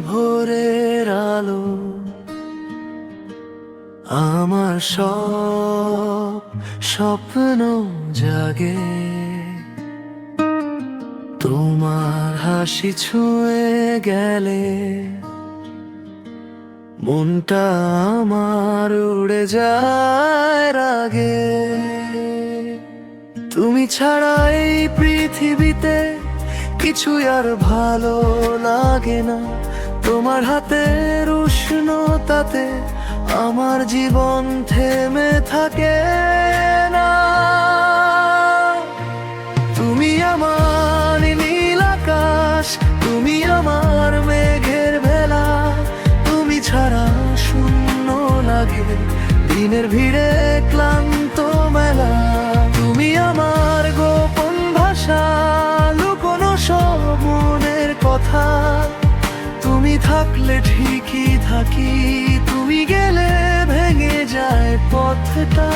ভোরের আলো, আমার সব স্বপ্ন জাগে। তোমার হাসি ছুঁয়ে গেলে মনটা আমার উড়ে যায় রাগে। তুমি ছাড়া এই পৃথিবীতে কিছুই আর ভালো লাগে না। তোমার হাতের উষ্ণতাতে আমার জীবন থেমে থাকে না। তুমি আমার নীল আকাশ, তুমি আমার মেঘের ভেলা। তুমি ছাড়া শূন্য লাগে দিনের ভিড়ে ক্লান্ত মেলা। তুমি আমার গোপন ভাষা, লুকোনো সব মনের কথা। তুমি থাকলে ঠিকই থাকি, তুমি গেলে ভেঙে যায় পথটা।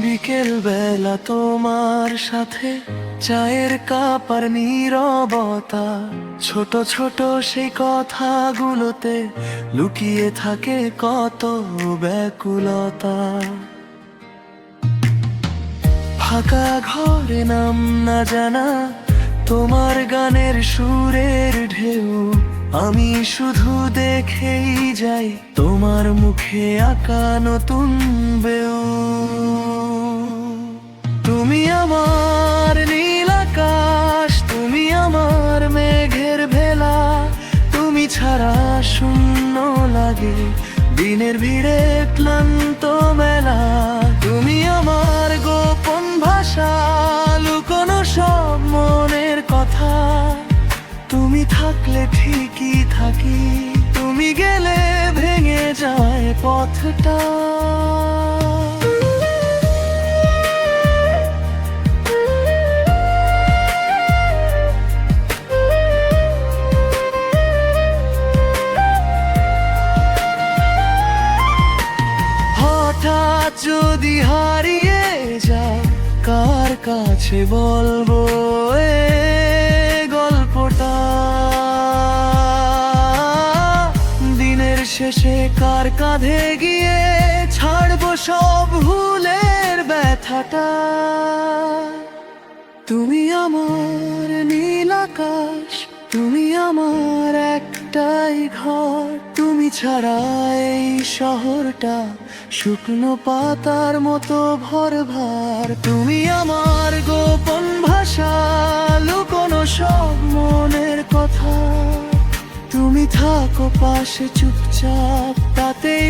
বিকেল বেলা তোমার সাথে চায়ের কাপ আর নীরবতা, ছোট ছোট সেই কথাগুলোতে লুকিয়ে থাকে কত ব্যাকুলতা। ফাঁকা ঘরে নাম না জানা তোমার গানের সুরের ঢেউ, আমি শুধু দেখেই যাই তোমার মুখে আঁকা নতুন বেউ। তুমি আমার নীল আকাশ, তুমি আমার মেঘের ভেলা। তুমি ছাড়া শূন্য লাগে দিনের ভিড়ে ক্লান্ত মেলা। তুমি আমার গোপন ভাষা, লুকোনো সব মনের কথা। তুমি থাকলে ঠিকই থাকি, তুমি গেলে ভেঙে যায় পথটা। হঠাৎ যদি হারিয়ে যায়, কার কাছে বলবো এ গল্পটা? দিনের শেষে কার কাঁধে গিয়ে ছাড়বো সব ভুলের ব্যথাটা? তুমি আমার নীল আকাশ, তুমি আমার একটাই ঘর। তুমি ছাড়া এই শহরটা শুকনো পাতার মতো ভরভার। তুমি আমার গোপন ভাষা, লুকোনো সব মনের কথা। তুমি থাকো পাশে চুপচাপ, তাতেই